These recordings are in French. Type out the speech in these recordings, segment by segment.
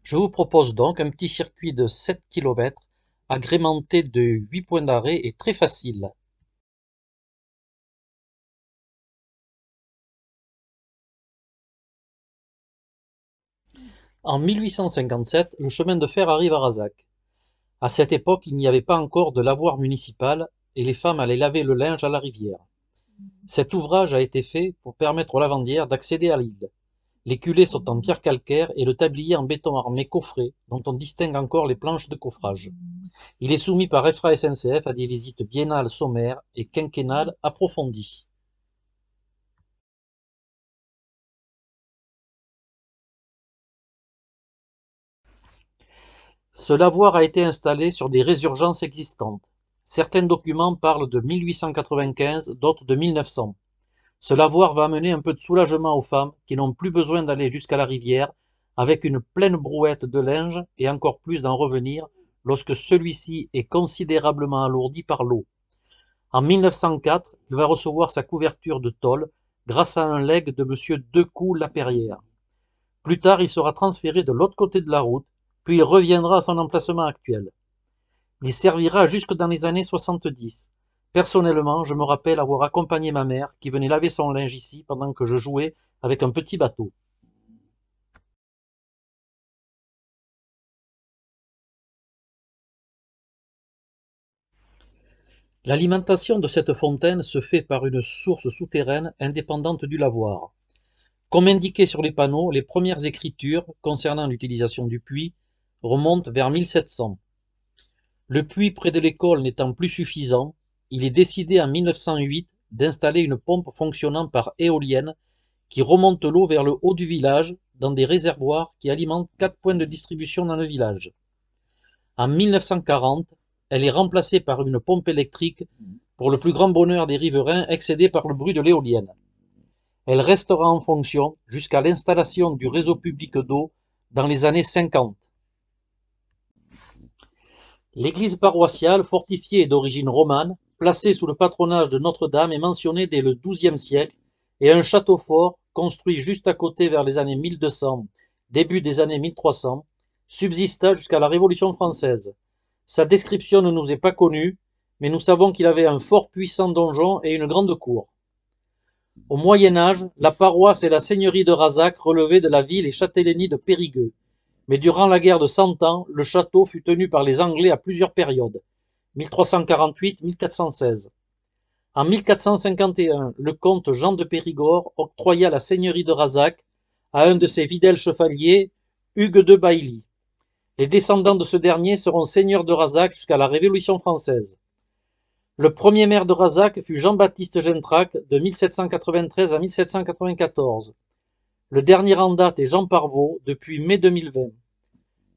Je vous propose donc un petit circuit de 7 kilomètres, agrémenté de 8 points d'arrêt et très facile. En 1857, le chemin de fer arrive à Razac. À cette époque, il n'y avait pas encore de lavoir municipal et les femmes allaient laver le linge à la rivière. Cet ouvrage a été fait pour permettre aux lavandières d'accéder à l'île. Les culées sont en pierre calcaire et le tablier en béton armé coffré, dont on distingue encore les planches de coffrage. Il est soumis par EFRA SNCF à des visites biennales sommaires et quinquennales approfondies. Ce lavoir a été installé sur des résurgences existantes. Certains documents parlent de 1895, d'autres de 1900. Ce lavoir va amener un peu de soulagement aux femmes qui n'ont plus besoin d'aller jusqu'à la rivière avec une pleine brouette de linge et encore plus d'en revenir lorsque celui-ci est considérablement alourdi par l'eau. En 1904, il va recevoir sa couverture de tôle grâce à un legs de M. Decoux-Lapeyrière. Plus tard, il sera transféré de l'autre côté de la route, puis il reviendra à son emplacement actuel. Il servira jusque dans les années 70. Personnellement, je me rappelle avoir accompagné ma mère qui venait laver son linge ici pendant que je jouais avec un petit bateau. L'alimentation de cette fontaine se fait par une source souterraine indépendante du lavoir. Comme indiqué sur les panneaux, les premières écritures concernant l'utilisation du puits remontent vers 1700. Le puits près de l'école n'étant plus suffisant, il est décidé en 1908 d'installer une pompe fonctionnant par éolienne qui remonte l'eau vers le haut du village dans des réservoirs qui alimentent 4 points de distribution dans le village. En 1940, elle est remplacée par une pompe électrique pour le plus grand bonheur des riverains excédés par le bruit de l'éolienne. Elle restera en fonction jusqu'à l'installation du réseau public d'eau dans les années 50. L'église paroissiale, fortifiée et d'origine romane, placée sous le patronage de Notre-Dame, est mentionnée dès le XIIe siècle et un château fort, construit juste à côté vers les années 1200, début des années 1300, subsista jusqu'à la Révolution française. Sa description ne nous est pas connue, mais nous savons qu'il avait un fort puissant donjon et une grande cour. Au Moyen Âge, la paroisse et la seigneurie de Razac relevaient de la ville et châtellenie de Périgueux. Mais durant la guerre de Cent Ans, le château fut tenu par les Anglais à plusieurs périodes, 1348-1416. En 1451, le comte Jean de Périgord octroya la seigneurie de Razac à un de ses fidèles chevaliers, Hugues de Bailly. Les descendants de ce dernier seront seigneurs de Razac jusqu'à la Révolution française. Le premier maire de Razac fut Jean-Baptiste Gentrac de 1793 à 1794. Le dernier en date est Jean Parvot depuis mai 2020.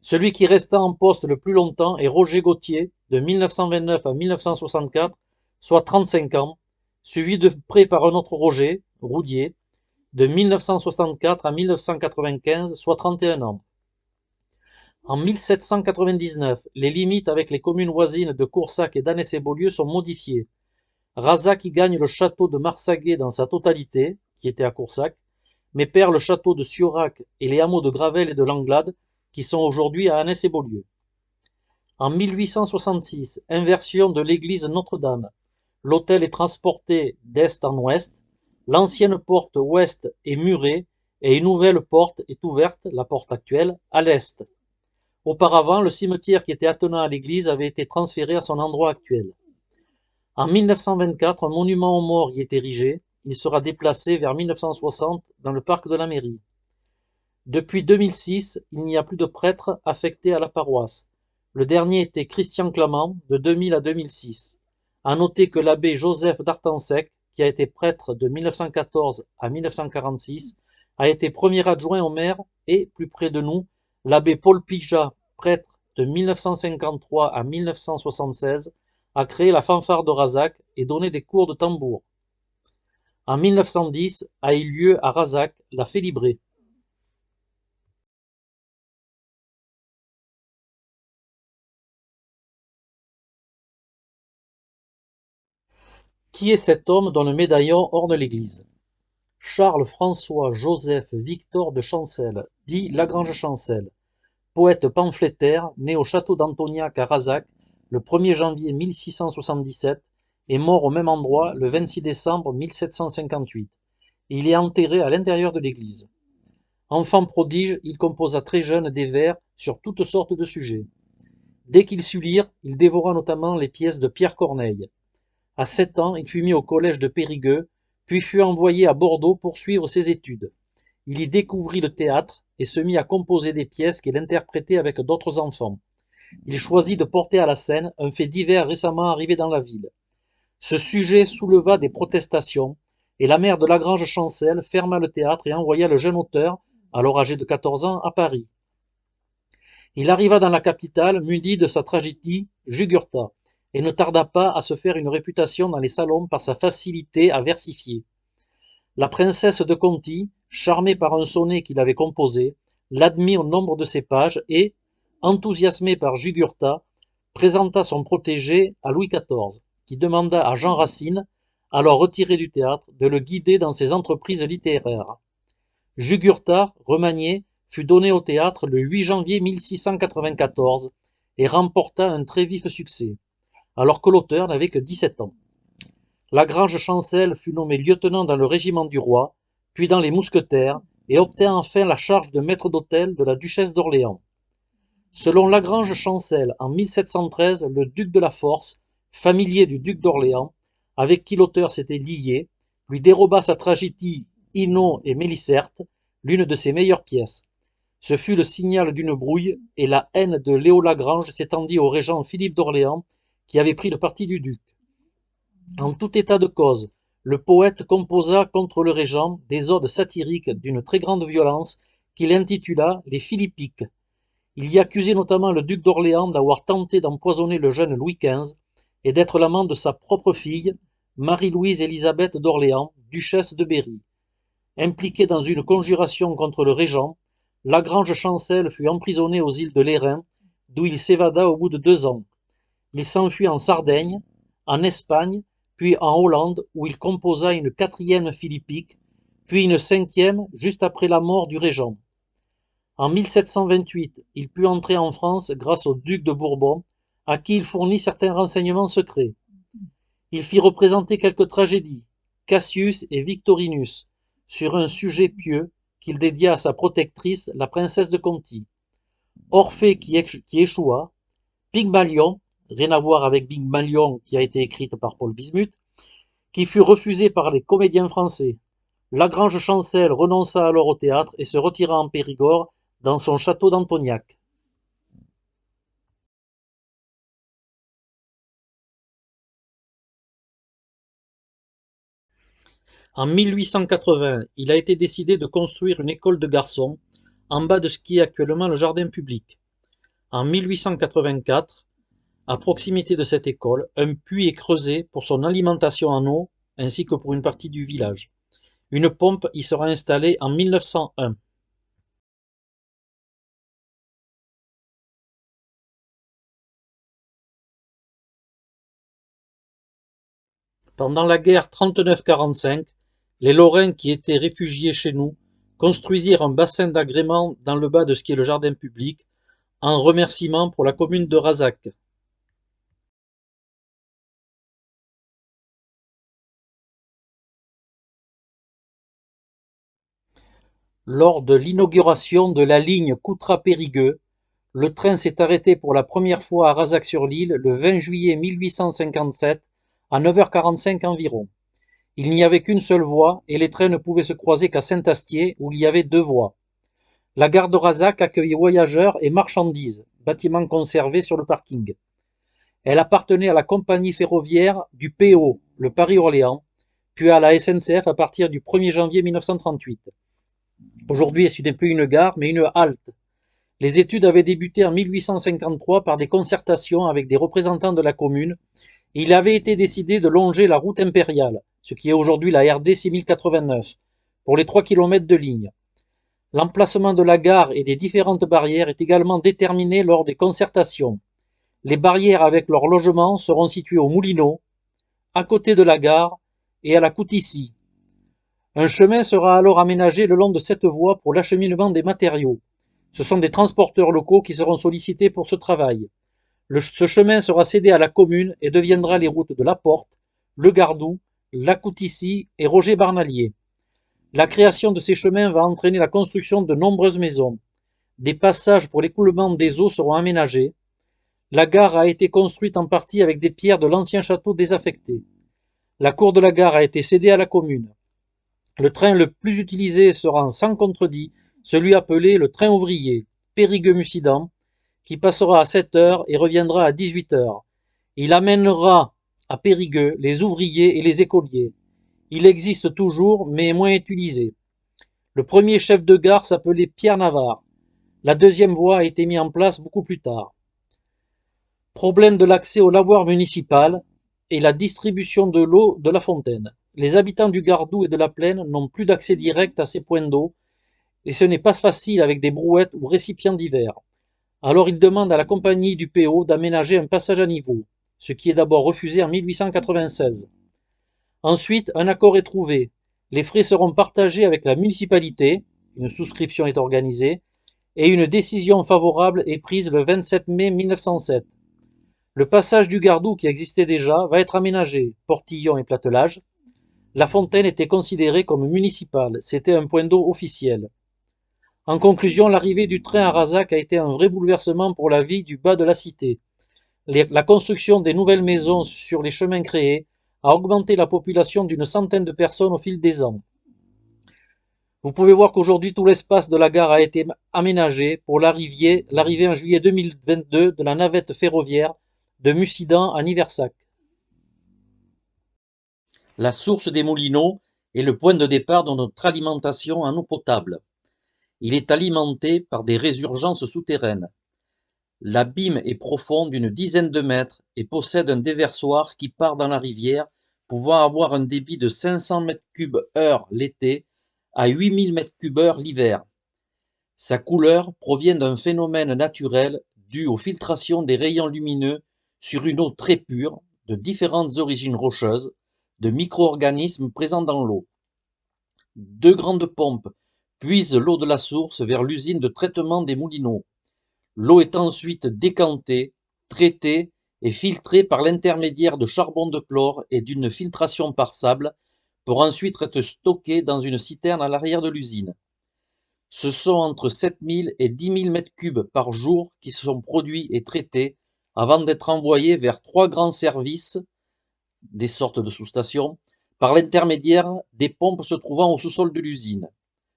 Celui qui resta en poste le plus longtemps est Roger Gauthier de 1929 à 1964, soit 35 ans, suivi de près par un autre Roger, Roudier, de 1964 à 1995, soit 31 ans. En 1799, les limites avec les communes voisines de Coursac et d'Annecy-et-Beaulieu sont modifiées. Razac y gagne le château de Marsaguet dans sa totalité, qui était à Coursac, mais perd le château de Ciorac et les hameaux de Gravel et de Langlade, qui sont aujourd'hui à Annecy-et-Beaulieu. En 1866, inversion de l'église Notre-Dame. L'autel est transporté d'est en ouest, l'ancienne porte ouest est murée et une nouvelle porte est ouverte, la porte actuelle, à l'est. Auparavant, le cimetière qui était attenant à l'église avait été transféré à son endroit actuel. En 1924, un monument aux morts y est érigé. Il sera déplacé vers 1960 dans le parc de la mairie. Depuis 2006, il n'y a plus de prêtre affecté à la paroisse. Le dernier était Christian Clamant, de 2000 à 2006. À noter que l'abbé Joseph d'Artensec, qui a été prêtre de 1914 à 1946, a été premier adjoint au maire et, plus près de nous, l'abbé Paul Pijat, prêtre de 1953 à 1976, a créé la fanfare de Razac et donné des cours de tambour. En 1910 a eu lieu à Razac la Félibrée. Qui est cet homme dont le médaillon orne l'église? Charles François Joseph Victor de Chancel, dit Lagrange Chancel, poète pamphlétaire, né au château d'Antoniac à Razac le 1er janvier 1677 et mort au même endroit le 26 décembre 1758. Il est enterré à l'intérieur de l'église. Enfant prodige, il composa très jeune des vers sur toutes sortes de sujets. Dès qu'il sut lire, il dévora notamment les pièces de Pierre Corneille. À 7 ans, il fut mis au collège de Périgueux, puis fut envoyé à Bordeaux pour suivre ses études. Il y découvrit le théâtre et se mit à composer des pièces qu'il interprétait avec d'autres enfants. Il choisit de porter à la scène un fait divers récemment arrivé dans la ville. Ce sujet souleva des protestations, et la mère de Lagrange Chancel ferma le théâtre et envoya le jeune auteur, alors âgé de 14 ans, à Paris. Il arriva dans la capitale muni de sa tragédie Jugurtha, et ne tarda pas à se faire une réputation dans les salons par sa facilité à versifier. La princesse de Conti, charmée par un sonnet qu'il avait composé, l'admit au nombre de ses pages et, enthousiasmée par Jugurtha, présenta son protégé à Louis XIV, qui demanda à Jean Racine, alors retiré du théâtre, de le guider dans ses entreprises littéraires. Jugurtha, remanié, fut donné au théâtre le 8 janvier 1694 et remporta un très vif succès, alors que l'auteur n'avait que 17 ans. Lagrange Chancel fut nommé lieutenant dans le régiment du roi, puis dans les mousquetaires, et obtint enfin la charge de maître d'hôtel de la duchesse d'Orléans. Selon Lagrange Chancel, en 1713, le duc de la Force, familier du duc d'Orléans, avec qui l'auteur s'était lié, lui déroba sa tragédie Ino et Méliserte, l'une de ses meilleures pièces. Ce fut le signal d'une brouille, et la haine de Léo Lagrange s'étendit au régent Philippe d'Orléans, qui avait pris le parti du duc. En tout état de cause, le poète composa contre le régent des odes satiriques d'une très grande violence qu'il intitula les Philippiques. Il y accusait notamment le duc d'Orléans d'avoir tenté d'empoisonner le jeune Louis XV et d'être l'amant de sa propre fille, Marie-Louise Élisabeth d'Orléans, duchesse de Berry. Impliqué dans une conjuration contre le régent, Lagrange Chancel fut emprisonné aux îles de Lérins, d'où il s'évada au bout de 2 ans. Il s'enfuit en Sardaigne, en Espagne, puis en Hollande, où il composa une 4e philippique, puis une 5e juste après la mort du régent. En 1728, il put entrer en France grâce au duc de Bourbon, à qui il fournit certains renseignements secrets. Il fit représenter quelques tragédies, Cassius et Victorinus, sur un sujet pieux qu'il dédia à sa protectrice, la princesse de Conti. Orphée qui échoua, Pygmalion, rien à voir avec Pygmalion qui a été écrite par Paul Bismuth, qui fut refusée par les comédiens français. Lagrange Chancel renonça alors au théâtre et se retira en Périgord dans son château d'Antoniac. En 1880, il a été décidé de construire une école de garçons en bas de ce qui est actuellement le jardin public. En 1884, à proximité de cette école, un puits est creusé pour son alimentation en eau ainsi que pour une partie du village. Une pompe y sera installée en 1901. Pendant la guerre 39-45, les Lorrains qui étaient réfugiés chez nous construisirent un bassin d'agrément dans le bas de ce qui est le jardin public, en remerciement pour la commune de Razac. Lors de l'inauguration de la ligne Coutras-Périgueux, le train s'est arrêté pour la première fois à Razac-sur-l'Isle le 20 juillet 1857 à 9h45 environ. Il n'y avait qu'une seule voie et les trains ne pouvaient se croiser qu'à Saint-Astier où il y avait 2 voies. La gare de Razac accueillait voyageurs et marchandises, bâtiment conservé sur le parking. Elle appartenait à la compagnie ferroviaire du PO, le Paris-Orléans, puis à la SNCF à partir du 1er janvier 1938. Aujourd'hui, ce n'est plus une gare, mais une halte. Les études avaient débuté en 1853 par des concertations avec des représentants de la commune, et il avait été décidé de longer la route impériale, ce qui est aujourd'hui la RD 6089, pour les 3 km de ligne. L'emplacement de la gare et des différentes barrières est également déterminé lors des concertations. Les barrières avec leurs logements seront situées au Moulineau, à côté de la gare et à la Coutissie. Un chemin sera alors aménagé le long de cette voie pour l'acheminement des matériaux. Ce sont des transporteurs locaux qui seront sollicités pour ce travail. Ce chemin sera cédé à la commune et deviendra les routes de La Porte, Le Gardou, La Coutissie et Roger Barnalier. La création de ces chemins va entraîner la construction de nombreuses maisons. Des passages pour l'écoulement des eaux seront aménagés. La gare a été construite en partie avec des pierres de l'ancien château désaffecté. La cour de la gare a été cédée à la commune. Le train le plus utilisé sera sans contredit celui appelé le train ouvrier, Périgueux-Mussidan, qui passera à 7 heures et reviendra à 18 heures. Il amènera à Périgueux les ouvriers et les écoliers. Il existe toujours, mais est moins utilisé. Le premier chef de gare s'appelait Pierre Navarre. La deuxième voie a été mise en place beaucoup plus tard. Problème de l'accès au lavoir municipal et la distribution de l'eau de la fontaine. Les habitants du Gardou et de la Plaine n'ont plus d'accès direct à ces points d'eau et ce n'est pas facile avec des brouettes ou récipients divers. Alors ils demandent à la compagnie du PO d'aménager un passage à niveau, ce qui est d'abord refusé en 1896. Ensuite, un accord est trouvé. Les frais seront partagés avec la municipalité, une souscription est organisée, et une décision favorable est prise le 27 mai 1907. Le passage du Gardou, qui existait déjà, va être aménagé, portillon et platelage. La fontaine était considérée comme municipale, c'était un point d'eau officiel. En conclusion, l'arrivée du train à Razac a été un vrai bouleversement pour la vie du bas de la cité. La construction des nouvelles maisons sur les chemins créés a augmenté la population d'une centaine de personnes au fil des ans. Vous pouvez voir qu'aujourd'hui tout l'espace de la gare a été aménagé pour l'arrivée en juillet 2022 de la navette ferroviaire de Mussidan à Niversac. La source des Moulineaux est le point de départ de notre alimentation en eau potable. Il est alimenté par des résurgences souterraines. L'abîme est profond d'une dizaine de mètres et possède un déversoir qui part dans la rivière, pouvant avoir un débit de 500 m3/h l'été à 8000 m3/h l'hiver. Sa couleur provient d'un phénomène naturel dû aux filtrations des rayons lumineux sur une eau très pure, de différentes origines rocheuses, de micro-organismes présents dans l'eau. Deux grandes pompes puisent l'eau de la source vers l'usine de traitement des Moulineaux. L'eau est ensuite décantée, traitée et filtrée par l'intermédiaire de charbon de chlore et d'une filtration par sable pour ensuite être stockée dans une citerne à l'arrière de l'usine. Ce sont entre 7000 et 10 000 m3 par jour qui sont produits et traités avant d'être envoyés vers trois grands services, des sortes de sous-stations, par l'intermédiaire des pompes se trouvant au sous-sol de l'usine.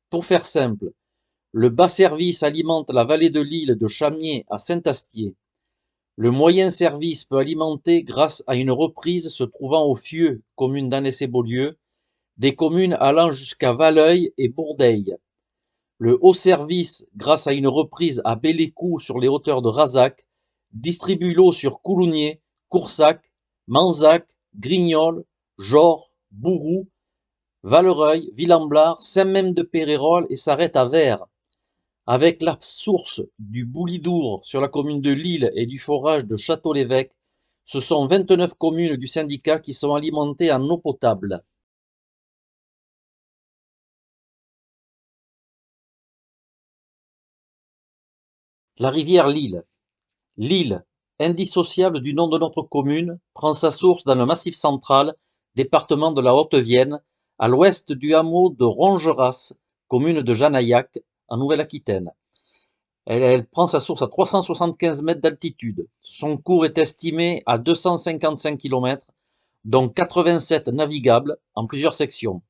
Pour faire simple, le bas service alimente la vallée de l'île de Chamiers à Saint-Astier. Le moyen service peut alimenter, grâce à une reprise se trouvant au Fieux, commune d'Annecy-Beaulieu, des communes allant jusqu'à Valeuil et Bourdeil. Le haut service, grâce à une reprise à Bellécou sur les hauteurs de Razac, distribue l'eau sur Coulounier, Coursac, Manzac, Grignol, Jors, Bourroux, Vallereuil, Villamblard, Saint-Même-de-Pérérol et s'arrête à Vers. Avec la source du Boulidour sur la commune de Lille et du forage de Château-l'Évêque, ce sont 29 communes du syndicat qui sont alimentées en eau potable. La rivière Lille. Lille, indissociable du nom de notre commune, prend sa source dans le Massif central, département de la Haute-Vienne, à l'ouest du hameau de Rongeras, commune de Janaillac, en Nouvelle-Aquitaine. Elle prend sa source à 375 mètres d'altitude. Son cours est estimé à 255 km, dont 87 navigables en plusieurs sections.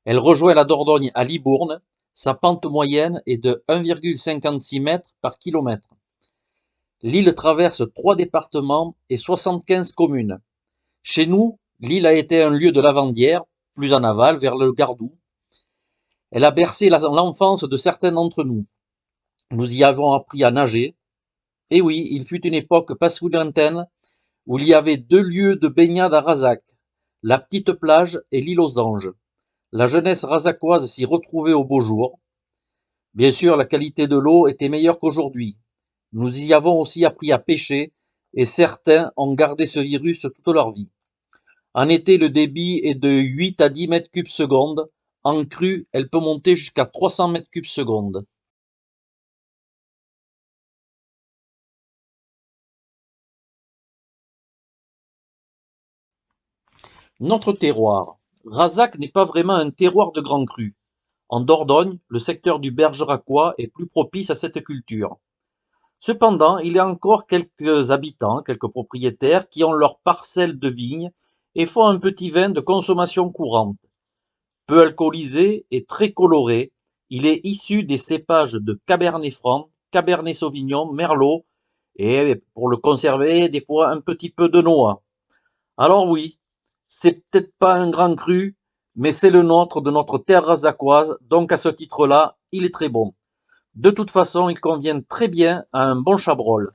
Elle rejoint la Dordogne à Libourne. Sa pente moyenne est de 1,56 m par kilomètre. L'île traverse 3 départements et 75 communes. Chez nous, l'île a été un lieu de lavandière, plus en aval, vers le Gardou. Elle a bercé l'enfance de certains d'entre nous. Nous y avons appris à nager. Et oui, il fut une époque pas si lointaine où il y avait 2 lieux de baignade à Razac, la petite plage et l'île aux Anges. La jeunesse razacoise s'y retrouvait au beau jour. Bien sûr, la qualité de l'eau était meilleure qu'aujourd'hui. Nous y avons aussi appris à pêcher et certains ont gardé ce virus toute leur vie. En été, le débit est de 8 à 10 mètres cubes seconde. En crue, elle peut monter jusqu'à 300 mètres cubes seconde. Notre terroir. Razac n'est pas vraiment un terroir de grand cru. En Dordogne, le secteur du Bergeracois est plus propice à cette culture. Cependant, il y a encore quelques habitants, quelques propriétaires qui ont leurs parcelles de vignes et font un petit vin de consommation courante. Peu alcoolisé et très coloré, il est issu des cépages de Cabernet Franc, Cabernet Sauvignon, Merlot et, pour le conserver, des fois un petit peu de noix. Alors oui, c'est peut-être pas un grand cru, mais c'est le nôtre de notre terre razacoise, donc à ce titre-là, il est très bon. De toute façon, il convient très bien à un bon chabrol.